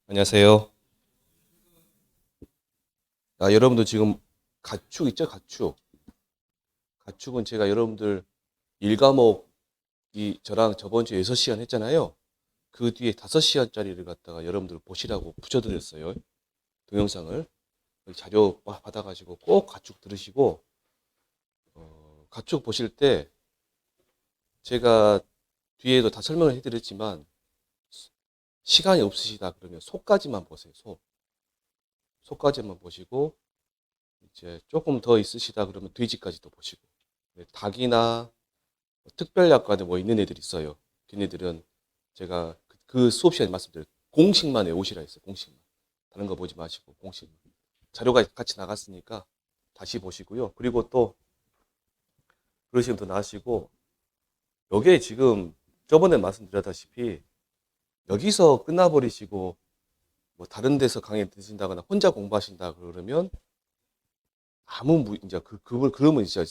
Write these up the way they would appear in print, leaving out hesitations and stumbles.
안녕하세요. 여러분들 지금 가축 있죠? 가축. 가축은 제가 여러분들 1과목이 저랑 저번 주에 6시간 했잖아요. 그 뒤에 5시간짜리를 갖다가 여러분들 보시라고 붙여드렸어요. 동영상을. 자료 받아가지고 꼭 가축 들으시고, 가축 보실 때 제가 뒤에도 다 설명을 해드렸지만, 시간이 없으시다 그러면 소까지만 보세요. 소까지만 보시고, 이제 조금 더 있으시다 그러면 돼지까지도 보시고. 네, 닭이나 특별약관에 뭐 있는 애들이 있어요. 걔네들은 제가 그 수업 시간에 말씀드려요. 공식만 외우시라 했어요. 공식만. 다른 거 보지 마시고 공식만. 자료가 같이 나갔으니까 다시 보시고요. 그리고 또 그러시면 더 나으시고, 여기에 지금 저번에 말씀드렸다시피 여기서 끝나버리시고 뭐 다른 데서 강의 드신다거나 혼자 공부하신다 그러면 이제 그러면 진짜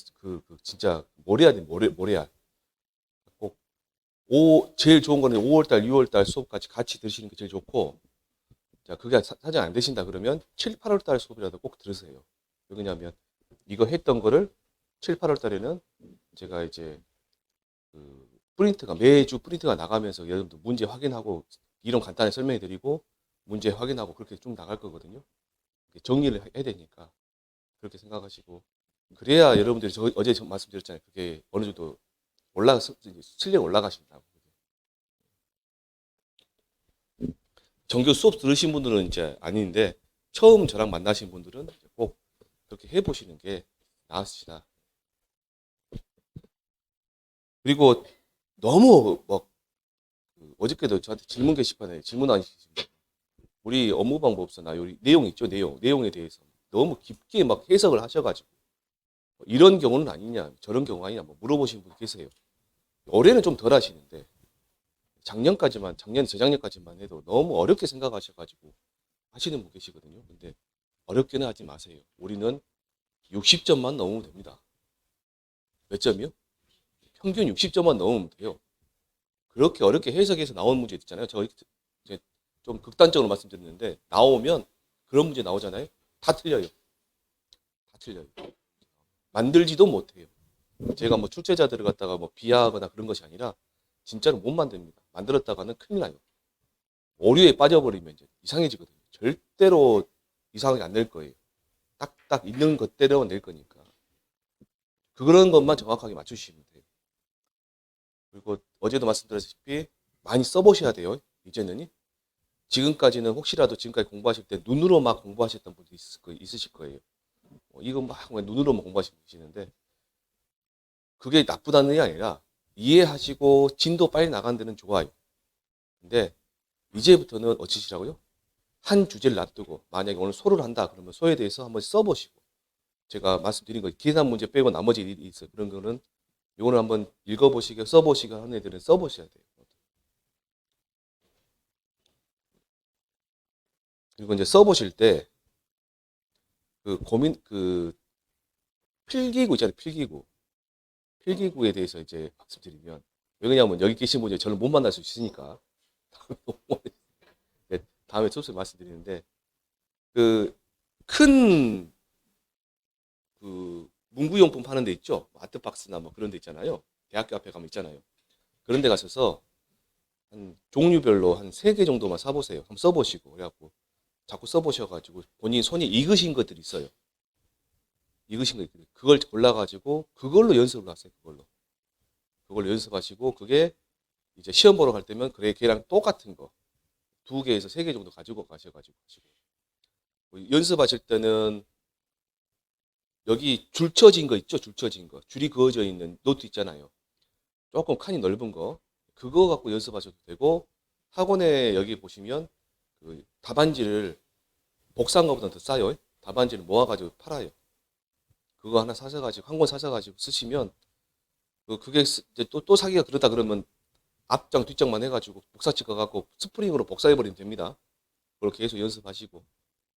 진짜 모래야 돼. 모래야. 꼭 제일 좋은 거는 5월달, 6월달 수업까지 같이 들으시는 게 제일 좋고, 자, 그게 사정 안 되신다 그러면 7, 8월달 수업이라도 꼭 들으세요. 왜냐하면 이거 했던 거를 7, 8월달에는 제가 이제 매주 프린트가 나가면서 여러분들 문제 확인하고 이론 간단히 설명해 드리고 문제 확인하고 그렇게 쭉 나갈 거거든요. 정리를 해야 되니까 그렇게 생각하시고, 그래야 여러분들이 어제 말씀드렸잖아요. 그게 어느 정도 실력 올라가신다고. 정규 수업 들으신 분들은 이제 아닌데 처음 저랑 만나신 분들은 꼭 그렇게 해보시는 게 나으시다. 그리고 너무 막 어저께도 저한테 질문 게시판에 질문하시는 분, 우리 업무 방법서나 요리 내용 있죠, 내용에 대해서 너무 깊게 막 해석을 하셔가지고 이런 경우는 아니냐, 저런 경우 아니냐 뭐 물어보시는 분 계세요. 올해는 좀 덜 하시는데 작년 재작년까지만 해도 너무 어렵게 생각하셔가지고 하시는 분 계시거든요. 근데 어렵게는 하지 마세요. 우리는 60점만 넘으면 됩니다. 몇 점이요? 평균 60점만 넘으면 돼요. 그렇게 어렵게 해석해서 나온 문제 있잖아요. 저 이제 좀 극단적으로 말씀드렸는데 나오면 그런 문제 나오잖아요. 다 틀려요. 다 틀려요. 만들지도 못해요. 제가 뭐 출제자들을 갖다가 뭐 비하하거나 그런 것이 아니라 진짜로 못 만듭니다. 만들었다가는 큰일 나요. 오류에 빠져버리면 이제 이상해지거든요. 절대로 이상하게 안 낼 거예요. 딱딱 있는 것대로 낼 거니까. 그런 것만 정확하게 맞추시면 돼요. 그리고 어제도 말씀드렸다시피 많이 써보셔야 돼요. 이제는. 지금까지는 혹시라도 지금까지 공부하실 때 눈으로 막 공부하셨던 분도 있으실 거예요. 이거 막 눈으로만 공부하시고 계시는데 그게 나쁘다는 게 아니라 이해하시고 진도 빨리 나가는 데는 좋아요. 근데 이제부터는 어찌시라고요? 한 주제를 놔두고 만약에 오늘 소를 한다 그러면 소에 대해서 한번 써보시고, 제가 말씀드린 거 계산 문제 빼고 나머지 일이 있어요. 그런 거는 이거는 한번 읽어보시고 써보시고 하는 애들은 써보셔야 돼요. 그리고 이제 써보실 때 그 필기구 있잖아요. 필기구에 대해서 이제 말씀드리면, 왜냐하면 여기 계신 분이 저를 못 만날 수 있으니까 네, 다음에 수업에 말씀드리는데, 그 큰 문구용품 파는 데 있죠. 아트박스나 뭐 그런 데 있잖아요. 대학교 앞에 가면 있잖아요. 그런 데 가셔서 한 종류별로 한 3개 정도만 사보세요. 한번 써보시고 그래갖고 자꾸 써보셔가지고 본인 손이 익으신 것들이 있어요. 익으신 것들이 그걸 골라가지고 그걸로 연습을 하세요. 그걸로 연습하시고, 그게 이제 시험 보러 갈 때면 그래 걔랑 똑같은 거 2개에서 3개 정도 가지고 가셔가지고 하시고, 연습하실 때는 여기 줄 쳐진 거 있죠? 줄 쳐진 거 줄이 그어져 있는 노트 있잖아요. 조금 칸이 넓은 거 그거 갖고 연습하셔도 되고, 학원에 여기 보시면 답안지를 복사한 것보다 더 싸요. 답안지를 모아가지고 팔아요. 그거 하나 사셔가지고 한 권 사셔가지고 쓰시면 그게 이제 또 사기가 그러다 그러면 앞장 뒷장만 해가지고 복사 찍어갖고 스프링으로 복사해버리면 됩니다. 그렇게 계속 연습하시고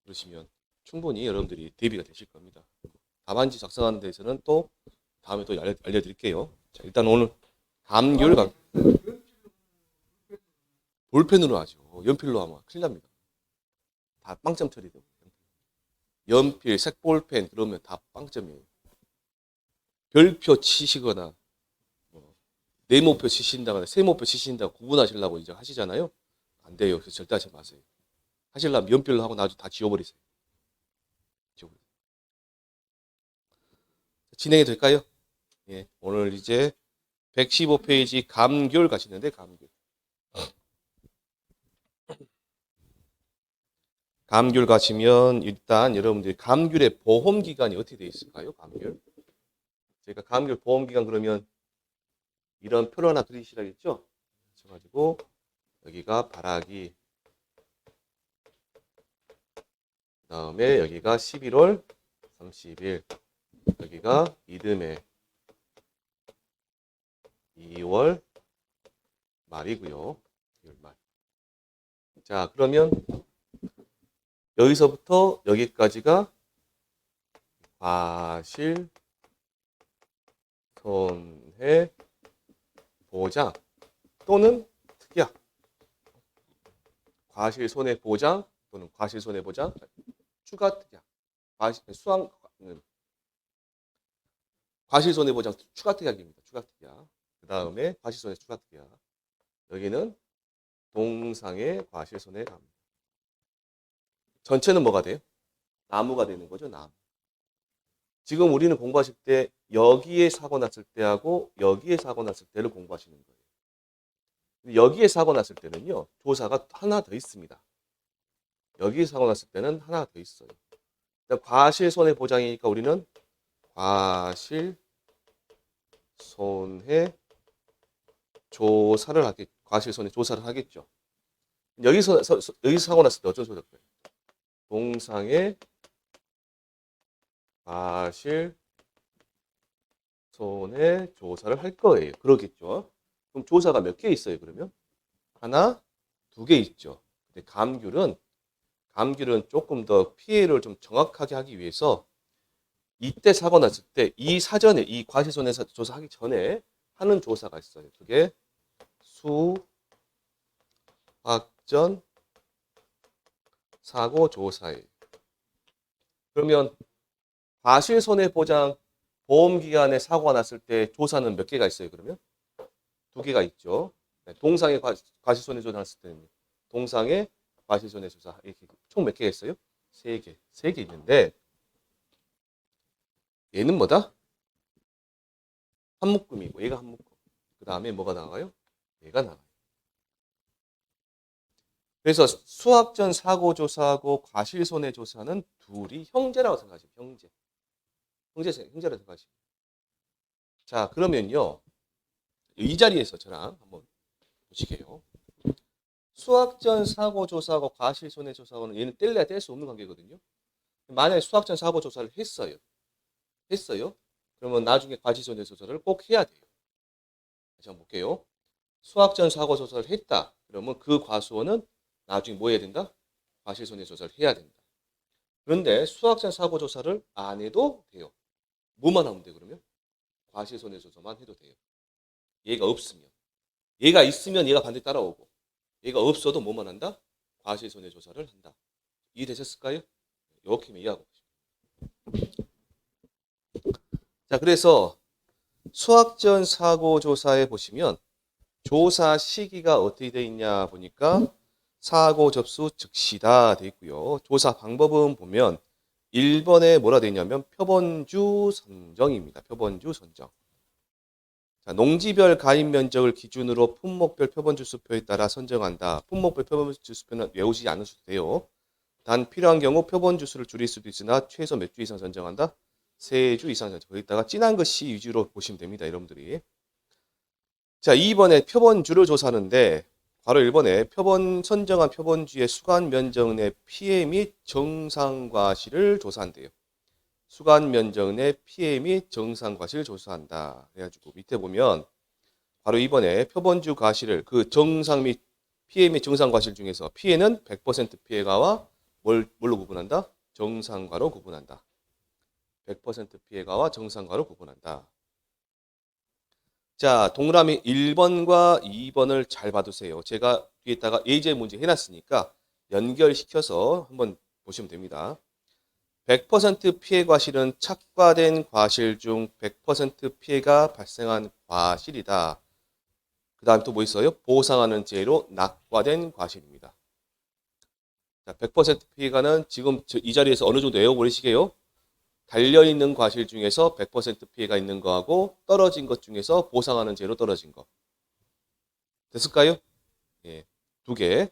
그러시면 충분히 여러분들이 대비가 되실 겁니다. 답안지 작성하는 데서는 또 다음에 또 알려드릴게요. 자, 일단 오늘 감귤 볼펜으로 하죠. 연필로 하면 큰일 납니다. 다 빵점 처리돼요. 연필, 색볼펜 그러면 다 빵점이에요. 별표 치시거나 뭐, 네모표 치신다거나 세모표 치신다고 구분하시려고 이제 하시잖아요. 안 돼요. 그래서 절대 하지 마세요. 하시려면 연필로 하고 나중에 다 지워버리세요. 지워버리세요. 진행이 될까요? 예, 오늘 이제 115페이지 감귤 가시는데 감귤. 감귤 가시면 일단 여러분들이 감귤의 보험 기간이 어떻게 되어 있을까요? 감귤. 제가 감귤 보험 기간 그러면 이런 표를 하나 그리시라겠죠? 그래가지고 여기가 발화기, 그다음에 여기가 11월 30일, 여기가 이듬해 2월 말이고요. 2월 말. 자, 그러면 여기서부터 여기까지가 과실 손해 보장 또는 특약. 과실 손해 보장 또는 과실 손해 보장 추가 특약. 과실 손해 보장 추가 특약입니다. 추가 특약. 그다음에 과실 손해 추가 특약. 여기는 동상의 과실 손해 감. 전체는 뭐가 돼요? 나무가 되는 거죠, 나무. 지금 우리는 공부하실 때 여기에 사고 났을 때하고 여기에 사고 났을 때를 공부하시는 거예요. 여기에 사고 났을 때는요, 조사가 하나 더 있습니다. 여기에 사고 났을 때는 하나 더 있어요. 과실 손해 보장이니까 우리는 과실 손해 조사를 하겠죠. 과실 손해 조사를 하겠죠. 여기서 사고 났을 때 어쩔 수 없어요. 동상의 과실 손해 조사를 할 거예요. 그러겠죠. 그럼 조사가 몇 개 있어요, 그러면? 하나, 두 개 있죠. 근데 감귤은 조금 더 피해를 좀 정확하게 하기 위해서 이때 사고 났을 때 이 사전에 이 과실 손해 조사하기 전에 하는 조사가 있어요. 그게 수확전 사고 조사예요. 그러면 과실 손해 보장 보험 기간에 사고가 났을 때 조사는 몇 개가 있어요, 그러면? 두 개가 있죠. 동상의 과실 손해 조사 했을 때는 동상의 과실 손해 조사 이렇게 총 몇 개가 있어요? 세 개. 세 개 있는데 얘는 뭐다? 한묶음이고 얘가 한묶음. 그 다음에 뭐가 나와요? 얘가 나와요. 그래서 수학전 사고 조사하고 과실 손해 조사는 둘이 형제라고 생각하시면 형제라고 생각하시면. 자, 그러면요. 이 자리에서 저랑 한번 보시게요. 수학전 사고 조사하고 과실 손해 조사하고는 얘는 뗄래야 뗄 수 없는 관계거든요. 만약에 수학전 사고 조사를 했어요. 그러면 나중에 과실 손해 조사를 꼭 해야 돼요. 다시 한번 볼게요. 수학전 사고 조사를 했다. 그러면 그 과수원은 나중에 뭐 해야 된다? 과실 손해 조사를 해야 된다. 그런데 수학전 사고 조사를 안 해도 돼요. 뭐만 하면 돼 그러면? 과실 손해 조사만 해도 돼요. 얘가 없으면. 얘가 있으면 얘가 반드시 따라오고 얘가 없어도 뭐만 한다? 과실 손해 조사를 한다. 이해되셨을까요? 이렇게 이해하고 계십니다. 자, 그래서 수학전 사고 조사에 보시면 조사 시기가 어떻게 되어 있냐 보니까 사고 접수 즉시다 되어 있고요. 조사 방법은 보면 1번에 뭐라 되어 있냐면 표본주 선정입니다. 표본주 선정. 자, 농지별 가입 면적을 기준으로 품목별 표본주 수표에 따라 선정한다. 품목별 표본주 수표는 외우지 않으셔도 돼요. 단 필요한 경우 표본주 수를 줄일 수도 있으나 최소 몇 주 이상 선정한다? 3주 이상 선정. 거기다가 진한 것이 위주로 보시면 됩니다. 여러분들이. 자, 2번에 표본주를 조사하는데 바로 1번에 선정한 표본주의 수간 면적 내 피해 및 정상 과실을 조사한대요. 수간 면적 내 피해 및 정상 과실을 조사한다. 그래가지고 밑에 보면 바로 2번에 표본주 과실을 그 정상 및 피해 및 정상 과실 중에서 피해는 100% 피해가와 뭘로 구분한다? 정상과로 구분한다. 100% 피해가와 정상과로 구분한다. 자, 동그라미 1번과 2번을 잘 봐두세요. 제가 뒤에다가 예제 문제 해놨으니까 연결시켜서 한번 보시면 됩니다. 100% 피해 과실은 착과된 과실 중 100% 피해가 발생한 과실이다. 그 다음 또 뭐 있어요? 보상하는 죄로 낙과된 과실입니다. 자, 100% 피해가는 지금 이 자리에서 어느 정도 외워버리시게요? 달려있는 과실 중에서 100% 피해가 있는 거하고 떨어진 것 중에서 보상하는 죄로 떨어진 거. 됐을까요? 예, 두 개.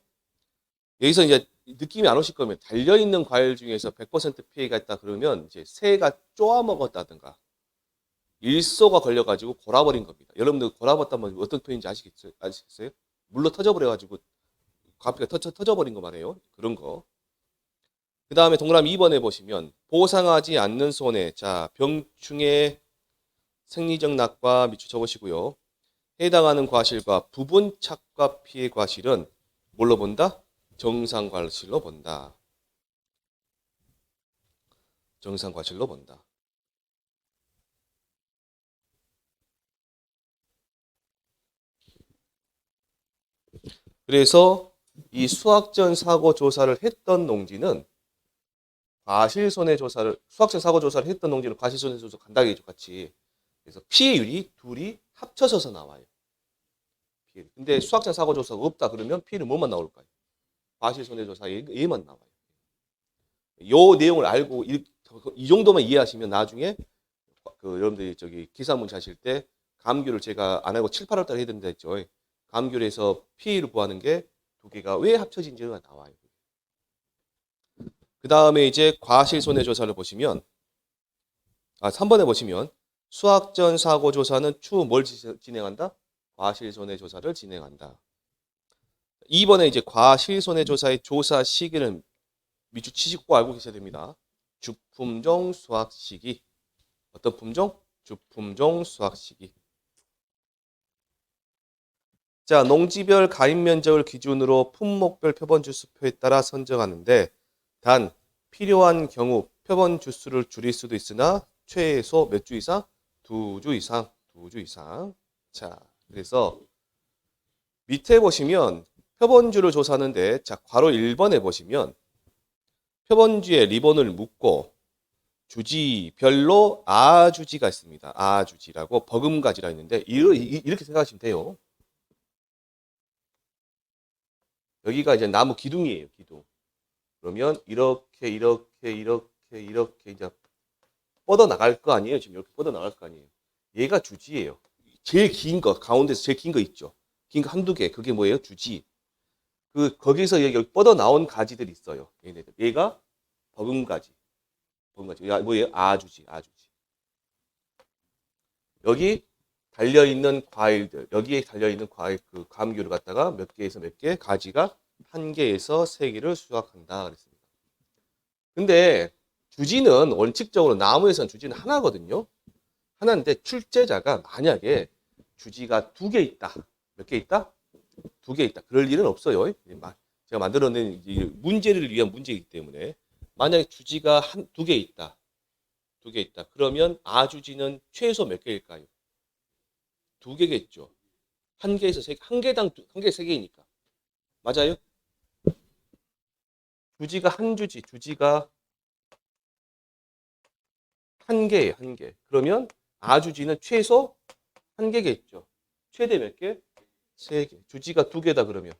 여기서 이제 느낌이 안 오실 거면 달려있는 과일 중에서 100% 피해가 있다 그러면 이제 새가 쪼아먹었다든가 일소가 걸려가지고 골아버린 겁니다. 여러분들 골아봤다면 어떤 표현인지 아시겠어요? 물로 터져버려가지고 과피가 터져버린 거 말이에요. 그런 거. 그 다음에 동그라미 2번에 보시면 보상하지 않는 손해. 자, 병충해 생리적 낙과 밑줄 쳐보시고요. 해당하는 과실과 부분 착과 피해 과실은 뭘로 본다? 정상 과실로 본다. 정상 과실로 본다. 그래서 이 수학전 사고 조사를 했던 농지는 과실손해 조사를 수학전 사고 조사를 했던 농지는 과실손해 조사 간다고 했죠, 같이. 그래서 피해율이 둘이 합쳐져서 나와요. 피해율. 근데 수학전 사고 조사가 없다 그러면 피해는 뭐만 나올까요? 과실손해 조사 얘만 나와요. 요 내용을 알고 이 정도만 이해하시면 나중에 그 여러분들이 저기 기사 문제 하실 때 감귤을 제가 안 하고 7, 8월 달에 해야 된다 했죠. 감귤에서 피해를 구하는 게 두 개가 왜 합쳐진지가 나와요. 그 다음에 이제 과실손해조사를 보시면 3번에 보시면 수학전 사고조사는 추후 뭘 진행한다? 과실손해조사를 진행한다. 2번에 이제 과실손해조사의 조사 시기는 밑줄 치시고 꼭 알고 계셔야 됩니다. 주품종 수확 시기. 어떤 품종? 주품종 수확 시기. 자, 농지별 가입 면적을 기준으로 품목별 표본 주수표에 따라 선정하는데 단 필요한 경우 표본 주수를 줄일 수도 있으나 최소 몇 주 이상? 2주 이상. 2주 이상. 자, 그래서 밑에 보시면 표본주를 조사하는데 자, 괄호 1번에 보시면 표본주에 리본을 묶고 주지별로 아주지가 있습니다. 아주지라고 버금가지라 있는데 이렇게 생각하시면 돼요. 여기가 이제 나무 기둥이에요, 기둥. 그러면 이렇게 이제 뻗어 나갈 거 아니에요. 지금 이렇게 뻗어 나갈 거 아니에요. 얘가 주지예요. 제일 긴 거, 가운데서 제일 긴 거 있죠. 긴 거 한두 개. 그게 뭐예요? 주지. 거기서 여기 뻗어 나온 가지들이 있어요. 얘네들. 얘가 버금가지. 버금가지. 뭐예요? 아주지, 아주지. 여기 달려있는 과일들, 여기에 달려있는 과일, 그 감귤을 갖다가 몇 개에서 몇 개, 가지가 한 개에서 세 개를 수확한다 그랬습니다. 근데 주지는 원칙적으로 나무에서는 주지는 하나거든요. 하나인데 출제자가 만약에 주지가 두 개 있다. 몇 개 있다? 두 개 있다. 그럴 일은 없어요. 제가 만들어낸 문제를 위한 문제이기 때문에 만약에 주지가 두 개 있다. 두 개 있다. 그러면 아주지는 최소 몇 개일까요? 두 개겠죠. 한 개에서 세 개, 한 개 세 개이니까. 맞아요? 주지가 한 주지, 주지가 한 개예요, 한 개. 그러면 아주지는 최소 한 개겠죠. 최대 몇 개? 세 개. 주지가 두 개다 그러면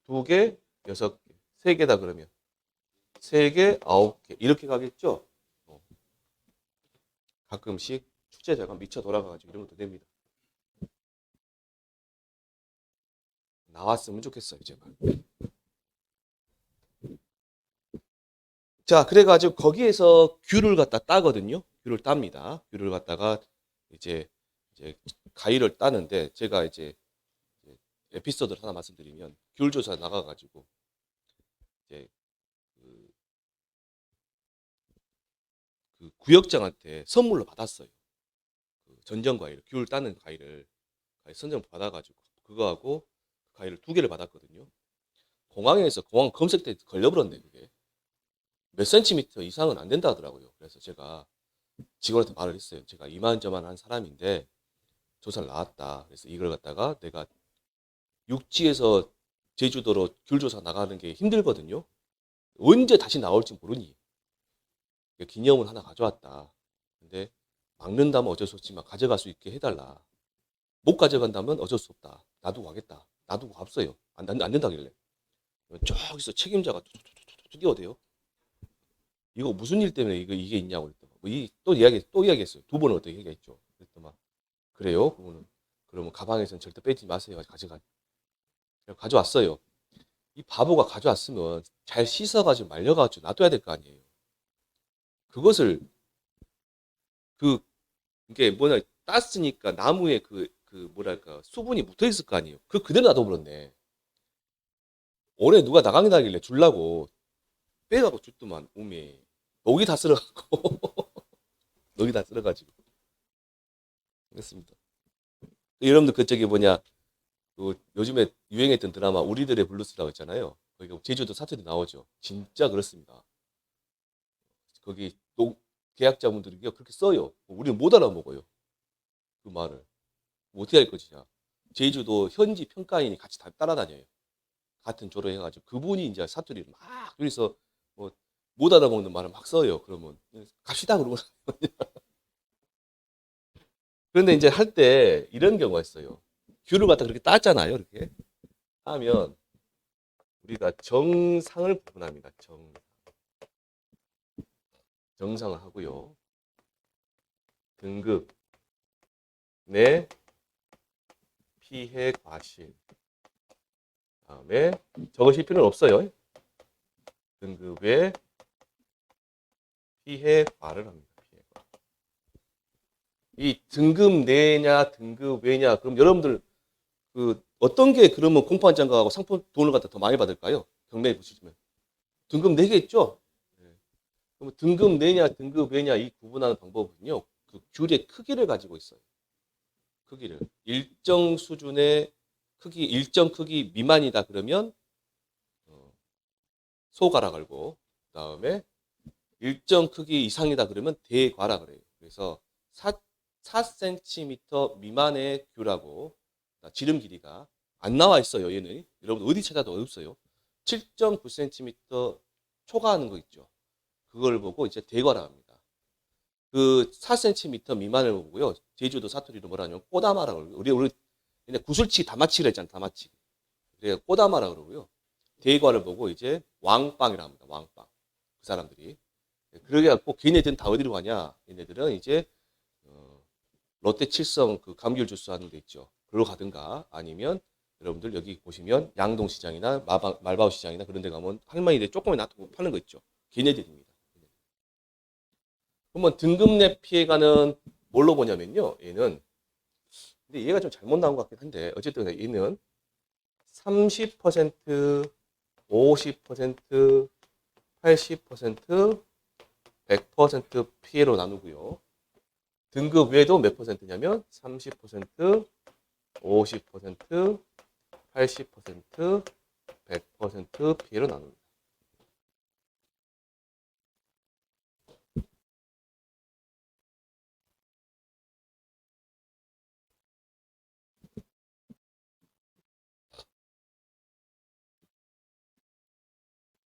두 개, 여섯 개. 세 개다 그러면 세 개, 아홉 개. 이렇게 가겠죠. 가끔씩 출제자가 미쳐 돌아가가지고 이런 것도 됩니다. 나왔으면 좋겠어요, 제발. 자, 그래가지고 거기에서 귤을 갖다 따거든요. 귤을 땁니다. 귤을 갖다가 이제 가위를 따는데 제가 이제 에피소드를 하나 말씀드리면 귤 조사 나가가지고 이제 그 구역장한테 선물로 받았어요. 그 전정 과일, 귤 따는 과일을 선정 받아가지고 그거하고 과일을 두 개를 받았거든요. 공항에서 공항 검색 때 걸려버렸네 그게. 몇 센티미터 이상은 안 된다 하더라고요. 그래서 제가 직원한테 말을 했어요. 제가 이만저만한 사람인데 조사를 나왔다. 그래서 이걸 갖다가 내가 육지에서 제주도로 귤조사 나가는 게 힘들거든요. 언제 다시 나올지 모르니. 기념은 하나 가져왔다. 근데 막는다면 어쩔 수 없지만 가져갈 수 있게 해달라. 못 가져간다면 어쩔 수 없다. 놔두고 가겠다. 놔두고 갔어요. 안 된다길래. 저기서 책임자가 툭툭툭툭 뛰어대요. 이거 무슨 일 때문에 이게 있냐고 그랬더니 또 이야기했어요. 두 번을 어떻게 얘기했죠. 그랬더니 그래요? 그러면 가방에서는 절대 빼지 마세요. 가져왔어요. 이 바보가 가져왔으면 잘 씻어가지고 말려가지고 놔둬야 될 거 아니에요. 그것을 이게 뭐냐 땄으니까 나무에 뭐랄까 수분이 묻어 있을 거 아니에요. 그대로 놔둬버렸네. 올해 누가 나가길래 줄라고 빼가고 줬더만 오메 녹이 다 쓸어갖고 녹이 다 쓸어가지고 그랬습니다. 여러분들 그쪽에 뭐냐 요즘에 유행했던 드라마 우리들의 블루스라고 있잖아요. 거기 제주도 사투리 나오죠. 진짜 그렇습니다. 거기 계약자분들이 그렇게 써요. 우리는 못 알아먹어요. 그 말을. 어떻게 할 것이냐. 제주도 현지 평가인이 같이 다 따라다녀요. 같은 조로 해가지고 그분이 이제 사투리를 막 둘이서 뭐 못 알아먹는 말을 막 써요. 그러면 갑시다 그러고 그런데 이제 할 때 이런 경우가 있어요. 귤을 갖다 그렇게 땄잖아요. 이렇게 하면 우리가 정상을 구분합니다. 정상을 하고요. 등급 내 피해 과실 다음에 적으실 필요는 없어요. 등급의 피해 과를 합니다. 피해과. 이 등급 내냐 등급 외냐 그럼 여러분들 어떤 게 그러면 공포한 장가하고 상품 돈을 갖다 더 많이 받을까요? 경매에 보시면 등급 4개 있죠. 그럼 등급 내냐 등급 외냐 이 구분하는 방법은요. 그 귤의 크기를 가지고 있어요. 크기를 일정 수준의 크기 일정 크기 미만이다 그러면 소가라 걸고 그다음에 일정 크기 이상이다 그러면 대과라 그래요. 그래서 4cm 미만의 귤하고 지름 길이가 안 나와 있어요. 얘는 여러분 어디 찾아도 없어요. 7.9cm 초과하는 거 있죠. 그걸 보고 이제 대과라 합니다. 그 4cm 미만을 보고요. 제주도 사투리로 뭐라냐면 꼬다마라 그러고요. 우리 구슬치기 다마치기를 했잖아요. 다마치기. 그래 꼬다마라 그러고요. 대과를 보고 이제 왕빵이라 합니다. 왕빵. 그 사람들이. 그러게 갖고 걔네들은 다 어디로 가냐? 얘네들은 이제 롯데 칠성 그 감귤 주스 하는 데 있죠. 그리로 가든가 아니면 여러분들 여기 보시면 양동시장이나 말바우 시장이나 그런 데 가면 할머니들 조금만 놔두고 파는 거 있죠. 걔네들입니다. 그러면 등급 내 피해가는 뭘로 보냐면요. 얘는 근데 얘가 좀 잘못 나온 것 같긴 한데 어쨌든 얘는 30%, 50%, 80%, 100% 피해로 나누고요. 등급 외에도 몇 퍼센트냐면 30%, 50%, 80%, 100% 피해로 나눕니다.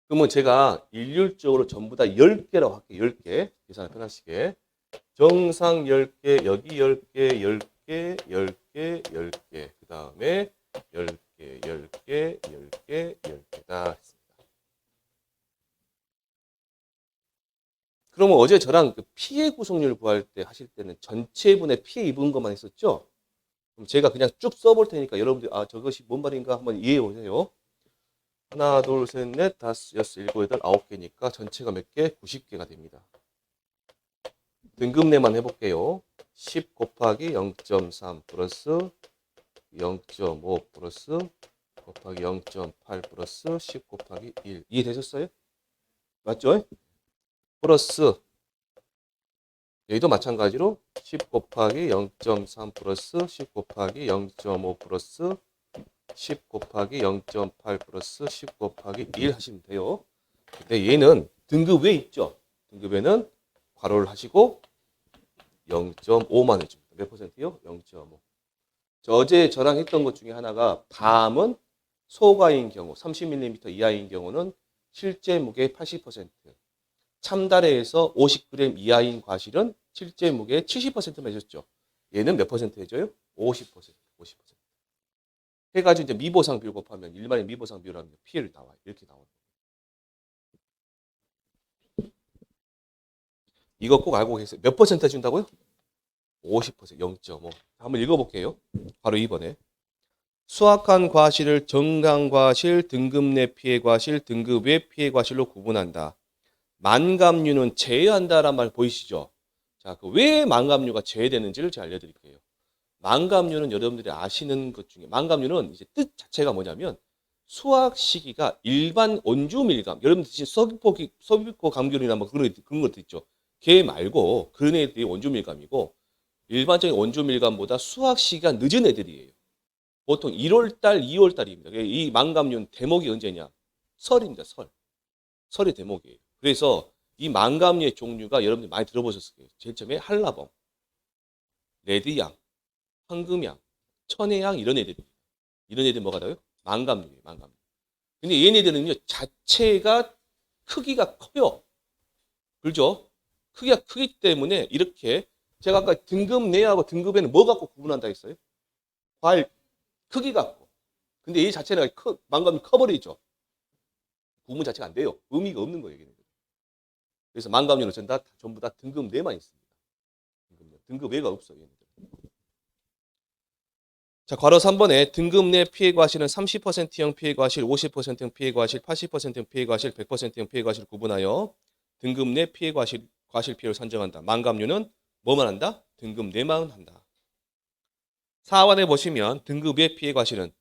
그러면 제가 일률적으로 전부 다 10개라고 할게요. 10개. 계산을 편하시게. 정상 10개, 여기 10개, 10개, 10개, 10개. 그 다음에 10개, 10개, 10개, 10개다 했습니다. 그러면 어제 저랑 그 피해 구성률 구할 때 하실 때는 전체분의 피해 입은 것만 했었죠? 그럼 제가 그냥 쭉 써볼 테니까 여러분들 저것이 뭔 말인가 한번 이해해 보세요. 하나, 둘, 셋, 넷, 다섯, 여섯, 일곱, 여덟, 9개니까 전체가 몇 개? 90개가 됩니다. 등급 내만 해볼게요. 10 곱하기 0.3 플러스 0.5 플러스 곱하기 0.8 플러스 10 곱하기 1. 이해되셨어요? 맞죠? 플러스 여기도 마찬가지로 10 곱하기 0.3 플러스 10 곱하기 0.5 플러스 10 곱하기 0.8 플러스 10 곱하기 1 하시면 돼요. 근데 얘는 등급 외에 있죠. 등급에는 괄호를 하시고 0.5만 해줍니다. 몇 퍼센트요? 0.5. 어제 저랑 했던 것 중에 하나가 밤은 소가인 경우 30mm 이하인 경우는 실제 무게 80%, 참다래에서 50g 이하인 과실은 실제 무게의 70%만 해줬죠. 얘는 몇 퍼센트 해줘요? 50%, 50%. 해가지고 이제 미보상 비율 곱하면 일반인 미보상 비율하면 피해를 나와요. 이렇게 나와요. 이거 꼭 알고 계세요. 몇 퍼센트 해준다고요? 50%, 0.5. 한번 읽어볼게요. 바로 2번에. 수확한 과실을 정상과실, 등급 내 피해 과실, 등급 외 피해 과실로 구분한다. 만감류는 제외한다란 말 보이시죠? 자, 왜 만감류가 제외되는지를 제가 알려드릴게요. 만감류는 여러분들이 아시는 것 중에 만감류는 이제 뜻 자체가 뭐냐면 수확 시기가 일반 원주 밀감, 여러분들 드신 서귀포 감귤이나 뭐 그런 것도 있죠. 걔 말고 그런 애들이 원주 밀감이고 일반적인 원주 밀감보다 수확 시기가 늦은 애들이에요. 보통 1월달, 2월달입니다. 이 만감류는 대목이 언제냐? 설입니다. 설이 대목이에요. 그래서 이 만감류의 종류가 여러분들 많이 들어보셨을 거예요. 제일 처음에 한라봉, 레드양, 황금양, 천혜양 이런 애들입니다. 이런 애들 뭐가 나요? 만감류예요. 만감류. 근데 얘네들은요 자체가 크기가 커요. 그렇죠? 크기가 크기 때문에 이렇게 제가 아까 등급 내하고 등급에는 뭐 갖고 구분한다 했어요? 과일 크기 갖고. 근데 얘 자체는 만감류 커버리죠. 구분 자체가 안 돼요. 의미가 없는 거예요. 얘네들. 그래서 만감류는 전부 다 등급 내만 있습니다. 등급 외가 없어요. 얘네들. 자, 괄호 3번에 등급 내 피해 과실은 30%형 피해 과실, 50%형 피해 과실, 80%형 피해 과실, 100%형 피해 과실을 구분하여 등급 내 피해 과실 피해를 산정한다. 만감류는 뭐만 한다? 등급 내만 한다. 4번에 보시면 등급 외 피해 과실은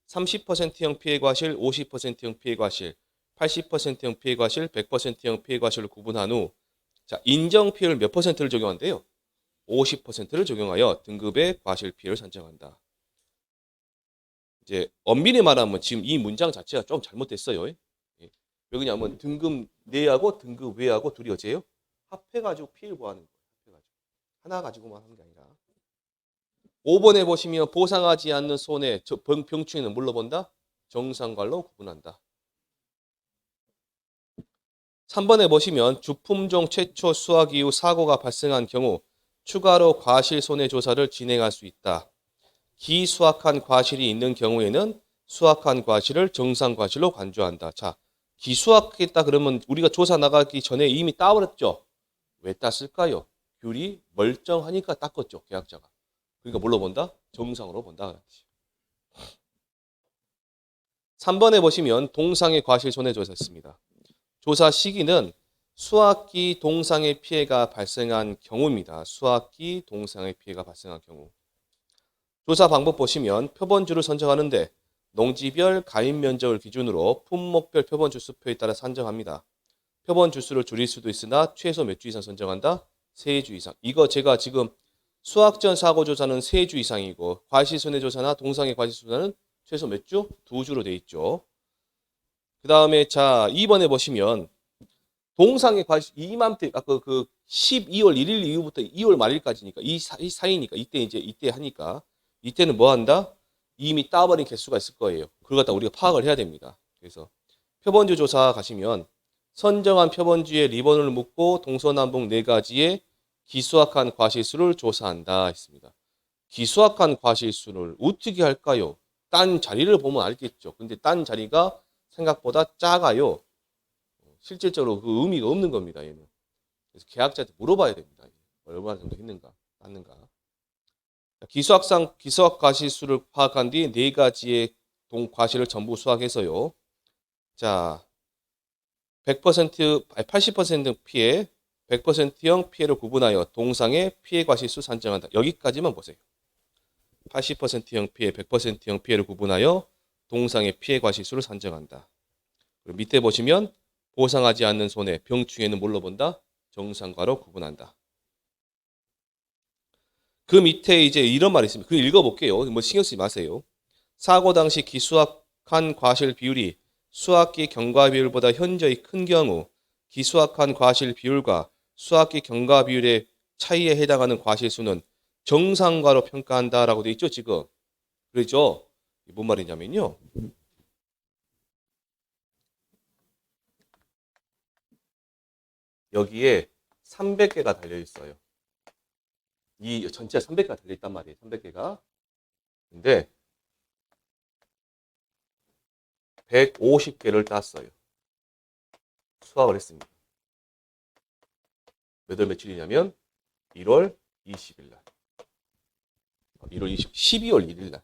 30%형 피해 과실, 50%형 피해 과실, 80%형 피해 과실, 100%형 피해 과실을 구분한 후 자, 인정 피해를 몇 퍼센트를 적용한대요? 50%를 적용하여 등급의 과실 피해를 산정한다. 이제 엄밀히 말하면 지금 이 문장 자체가 좀 잘못됐어요. 예. 왜 그러냐면 등급 내하고 등급 외하고 둘이 어째요? 합해가지고 피해를 구하는 거예요. 합해가지고. 하나 가지고만 하는 게 아니라. 5번에 보시면 보상하지 않는 손해, 병충해는 뭘로 본다? 정상과로 구분한다. 3번에 보시면 주품종 최초 수확 이후 사고가 발생한 경우 추가로 과실 손해 조사를 진행할 수 있다. 기수확한 과실이 있는 경우에는 수확한 과실을 정상 과실로 간주한다. 자, 기수확했다 그러면 우리가 조사 나가기 전에 이미 따버렸죠. 왜 땄을까요? 귤이 멀쩡하니까 땄겠죠. 계약자가. 그러니까 뭘로 본다? 정상으로 본다. 3번에 보시면 동상의 과실 손해 조사했습니다. 조사 시기는 수확기 동상의 피해가 발생한 경우입니다. 수확기 동상의 피해가 발생한 경우. 조사 방법 보시면 표본주를 선정하는데 농지별 가입 면적을 기준으로 품목별 표본주 수표에 따라 산정합니다. 표본주 수를 줄일 수도 있으나 최소 몇 주 이상 선정한다? 3주 이상. 이거 제가 지금 수확 전 사고 조사는 3주 이상이고 과실 손해 조사나 동상의 과실 조사는 최소 몇 주? 2주로 돼 있죠. 그 다음에 자 2번에 보시면 동상의 과실 이맘때 아까 그 12월 1일 이후부터 2월 말일까지니까 이 사이니까 이때 하니까 이때는 뭐 한다? 이미 따버린 개수가 있을 거예요. 그걸 갖다 우리가 파악을 해야 됩니다. 그래서 표본주 조사 가시면 선정한 표본주에 리본을 묶고 동서남북 4가지의 기수확한 과실수를 조사한다 했습니다. 기수확한 과실수를 어떻게 할까요? 딴 자리를 보면 알겠죠. 근데 딴 자리가 생각보다 작아요. 실질적으로 그 의미가 없는 겁니다. 얘는. 그래서 계약자한테 물어봐야 됩니다. 얼마나 정도 했는가, 맞는가. 기수학 과실수를 파악한 뒤 4가지의 과실을 전부 수확해서요. 자, 80% 피해, 100%형 피해를 구분하여 동상의 피해 과실수 산정한다. 여기까지만 보세요. 80%형 피해, 100%형 피해를 구분하여 동상의 피해 과실수를 산정한다. 그리고 밑에 보시면 보상하지 않는 손해, 병충해는 뭘로 본다? 정상과로 구분한다. 그 밑에 이제 이런 말이 있습니다. 그걸 읽어볼게요. 뭐 신경 쓰지 마세요. 사고 당시 기수확한 과실 비율이 수확기 경과 비율보다 현저히 큰 경우 기수확한 과실 비율과 수확기 경과 비율의 차이에 해당하는 과실수는 정상과로 평가한다라고 돼 있죠, 지금. 그렇죠? 뭔 말이냐면요. 여기에 300개가 달려 있어요. 이 전체 300개가 달려 있단 말이에요. 300개가. 근데 150개를 땄어요. 수확을 했습니다. 몇 월 며칠이냐면 1월 20일 날. 12월 1일 날.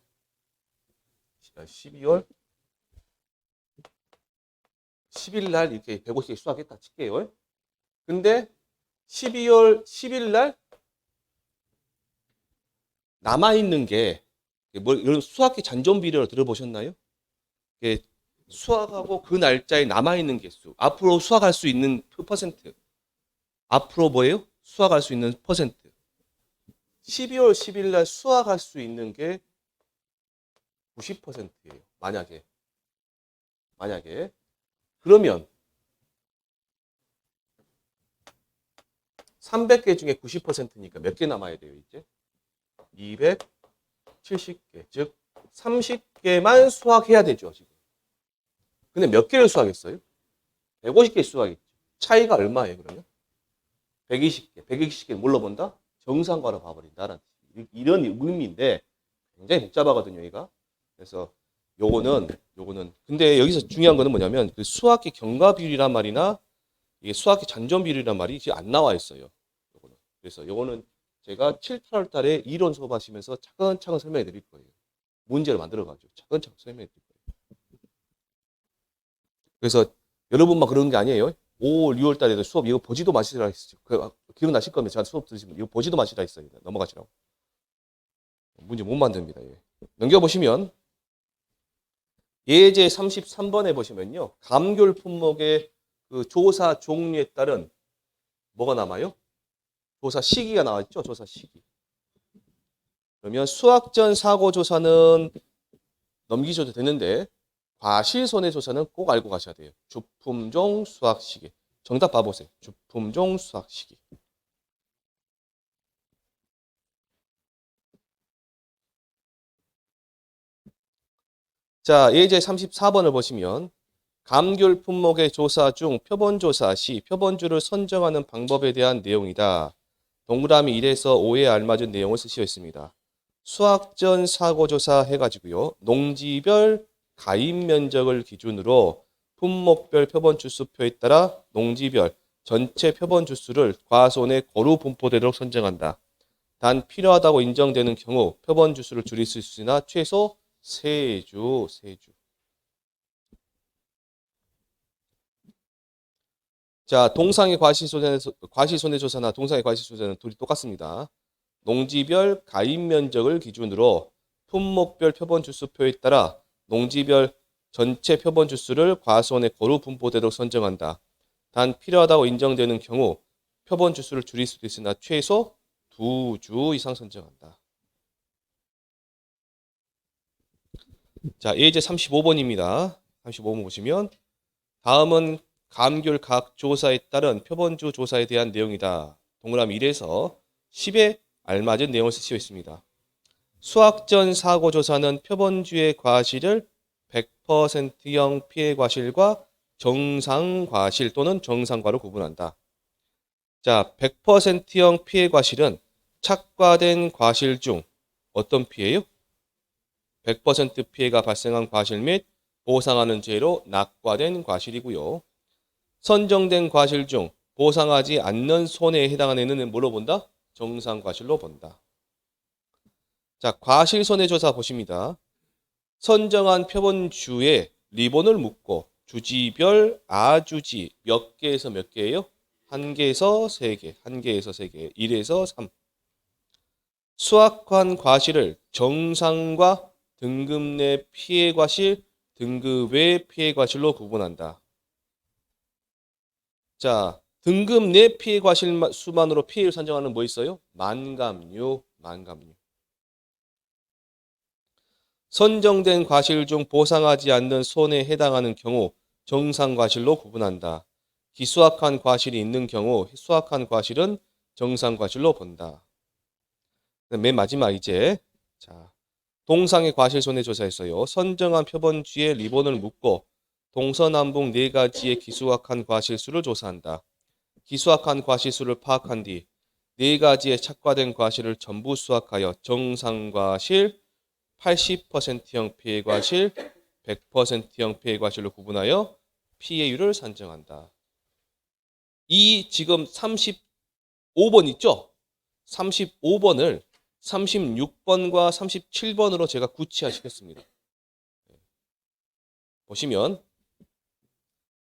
12월 10일 날 이렇게 150개 수확했다 칠게요. 근데 12월 10일 날 남아있는 게, 이런 수확기 잔존 비례를 들어보셨나요? 수확하고 그 날짜에 남아있는 개수. 앞으로 수확할 수 있는 퍼센트. 앞으로 뭐예요? 수확할 수 있는 퍼센트. 12월 10일 날 수확할 수 있는 게 90%예요. 만약에. 그러면 300개 중에 90%니까 몇 개 남아야 돼요, 이제? 270개. 즉 30개만 수확해야 되죠, 지금. 근데 몇 개를 수확했어요? 150개 수확했죠. 차이가 얼마예요, 그러면? 120개. 120개를 뭘로 본다? 정상과로 봐버린다라는 이런 의미인데 굉장히 복잡하거든요, 얘가. 그래서 요거는 근데 여기서 중요한 거는 뭐냐면 그 수학기 경과 비율이란 말이나 이게 수학기 잔존 비율이란 말이 이제 안 나와 있어요. 요거는. 그래서 요거는 제가 7, 8월 달에 이론 수업하시면서 차근차근 설명해 드릴 거예요. 문제를 만들어 가지고 차근차근 설명해 드릴 거예요. 그래서 여러분만 그런 게 아니에요. 5월, 6월 달에도 수업 이거 보지도 마시라 했어요. 기억나실 겁니다. 제가 수업 들으시면 이거 보지도 마시라 했어요. 넘어가시라고. 문제 못 만듭니다. 예. 넘겨보시면 예제 33번에 보시면요. 감귤 품목의 그 조사 종류에 따른 뭐가 남아요? 조사 시기가 나와있죠. 조사 시기. 그러면 수학 전 사고 조사는 넘기셔도 되는데 과실 손해 조사는 꼭 알고 가셔야 돼요. 주품종 수확 시기. 정답 봐보세요. 주품종 수확 시기. 자, 예제 34번을 보시면 감귤 품목의 조사 중 표본조사 시 표본주를 선정하는 방법에 대한 내용이다. 동그라미 1에서 5에 알맞은 내용을 쓰시어 있습니다. 수학 전 사고조사 해가지고요. 농지별 가입 면적을 기준으로 품목별 표본 주수표에 따라 농지별 전체 표본 주수를 과손의 고루 분포되도록 선정한다. 단 필요하다고 인정되는 경우 표본 주수를 줄일 수 있으나 최소 3주. 자, 동상의 과실손해조사나 동상의 과실손해는 둘이 똑같습니다. 농지별 가입 면적을 기준으로 품목별 표본 주수표에 따라 농지별 전체 표본 주수를 과수원의 고루 분포되도록 선정한다. 단 필요하다고 인정되는 경우 표본 주수를 줄일 수도 있으나 최소 2주 이상 선정한다. 자, 예제 35번입니다. 35번 보시면 다음은 감귤 각 조사에 따른 표본주 조사에 대한 내용이다. 동그라미 1에서 10에 알맞은 내용을 쓰시고 있습니다. 수학 전 사고 조사는 표본주의 과실을 100%형 피해 과실과 정상 과실 또는 정상과로 구분한다. 자, 100%형 피해 과실은 착과된 과실 중 어떤 피해요? 100% 피해가 발생한 과실 및 보상하는 죄로 낙과된 과실이고요. 선정된 과실 중 보상하지 않는 손해에 해당하는 애는 뭐로 본다? 정상 과실로 본다. 자, 과실 손해조사 보십니다. 선정한 표본주에 리본을 묶고 주지별 아주지 몇 개에서 몇 개예요? 1개에서 3개, 1개에서 3개, 1에서 3. 수확한 과실을 정상과 등급 내 피해 과실, 등급 외 피해 과실로 구분한다. 자, 등급 내 피해 과실 수만으로 피해를 산정하는 뭐 있어요? 만감류. 선정된 과실 중 보상하지 않는 손해에 해당하는 경우 정상 과실로 구분한다. 기수확한 과실이 있는 경우 수확한 과실은 정상 과실로 본다. 맨 마지막 이제 자, 동상의 과실 손해 조사에서요. 선정한 표본주에 리본을 묶고 동서남북 4가지의 기수확한 과실수를 조사한다. 기수학한 과실수를 파악한 뒤 네 가지의 착과된 과실을 전부 수학하여 정상과실, 80%형 피해과실, 100%형 피해과실로 구분하여 피해율을 산정한다. 이 지금 35번 있죠? 35번을 36번과 37번으로 제가 구체화시켰습니다. 보시면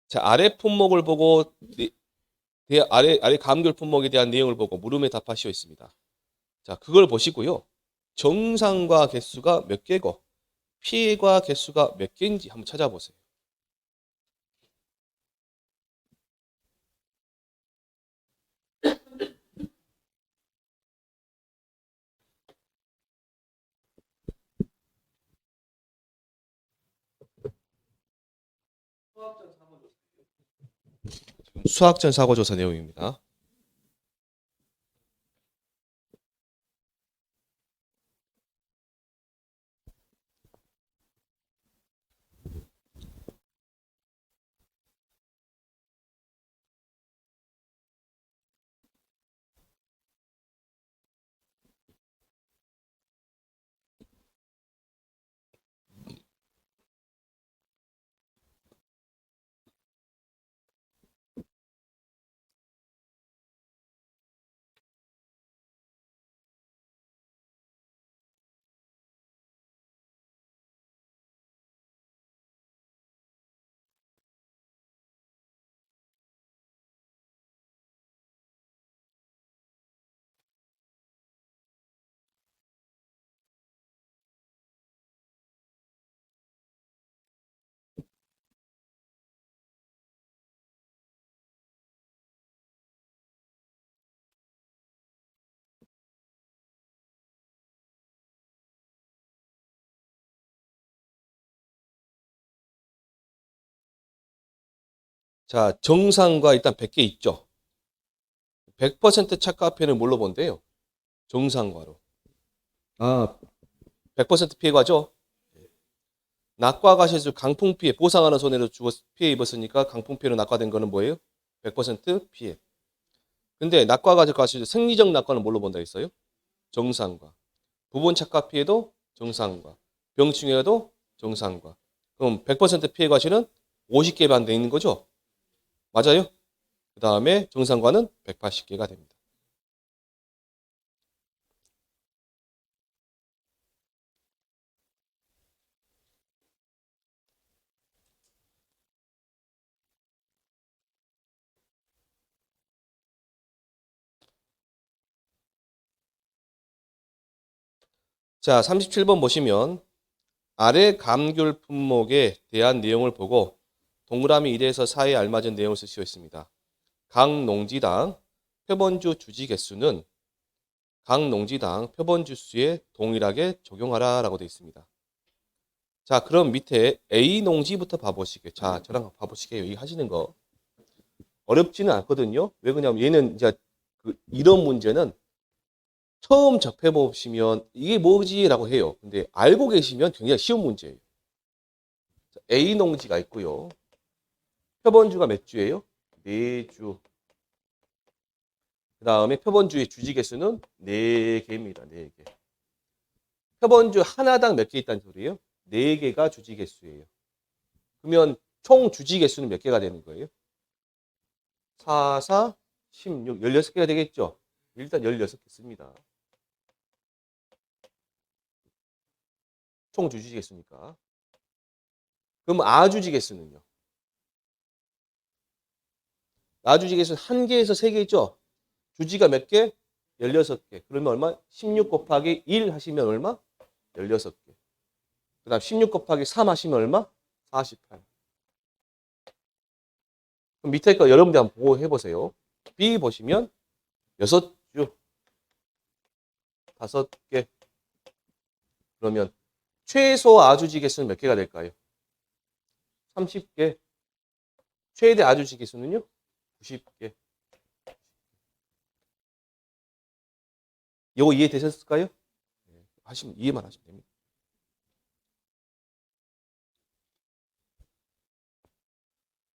자, 아래 품목을 보고 아래 감귤 품목에 대한 내용을 보고 물음에 답하시오 있습니다. 자, 그걸 보시고요. 정상과 개수가 몇 개고 피해과 개수가 몇 개인지 한번 찾아보세요. 수학전 사고조사 내용입니다. 자, 정상과 일단 100개 있죠. 100% 착과폐는 뭘로 본대요? 정상과로. 아, 100% 피해과죠? 낙과 과실수 강풍 피해, 보상하는 손해로 피해 입었으니까 강풍 피해로 낙과된 거는 뭐예요? 100% 피해. 근데 낙과 과실수 생리적 낙과는 뭘로 본다 했어요? 정상과. 부분 착과 피해도 정상과. 병충해도 정상과. 그럼 100% 피해 과실은 50개 반 돼 있는 거죠? 맞아요? 그 다음에 정상과는 180개가 됩니다. 자, 37번 보시면 아래 감귤 품목에 대한 내용을 보고 동그라미 1에서 4에 알맞은 내용을 쓰시고 있습니다. 각 농지당 표본주 주지 개수는 각 농지당 표본주 수에 동일하게 적용하라라고 되어 있습니다. 자, 그럼 밑에 A 농지부터 봐보시게요. 자, 저랑 봐보시게요. 이 하시는 거 어렵지는 않거든요. 왜 그러냐면 얘는 이제 이런 문제는 처음 접해보시면 이게 뭐지라고 해요. 근데 알고 계시면 굉장히 쉬운 문제예요. A 농지가 있고요. 표본주가 몇 주예요? 4주. 그 다음에 표본주의 주지 개수는 4개입니다. 4개. 표본주 하나당 몇 개 있다는 소리예요? 4개가 주지 개수예요. 그러면 총 주지 개수는 몇 개가 되는 거예요? 4, 4, 16, 16개가 되겠죠? 일단 16개 씁니다. 총 주지 개수니까. 그럼 아주지 개수는요? 아주지 개수는 1개에서 3개 있죠? 주지가 몇 개? 16개. 그러면 얼마? 16 곱하기 1 하시면 얼마? 16개. 그 다음 16 곱하기 3 하시면 얼마? 48. 그럼 밑에 거 여러분들 한번 보고 해보세요. B 보시면 6주, 5개. 그러면 최소 아주지 개수는 몇 개가 될까요? 30개. 최대 아주지 개수는요? 90개. 이거 이해되셨을까요? 이해만 하시면 됩니다.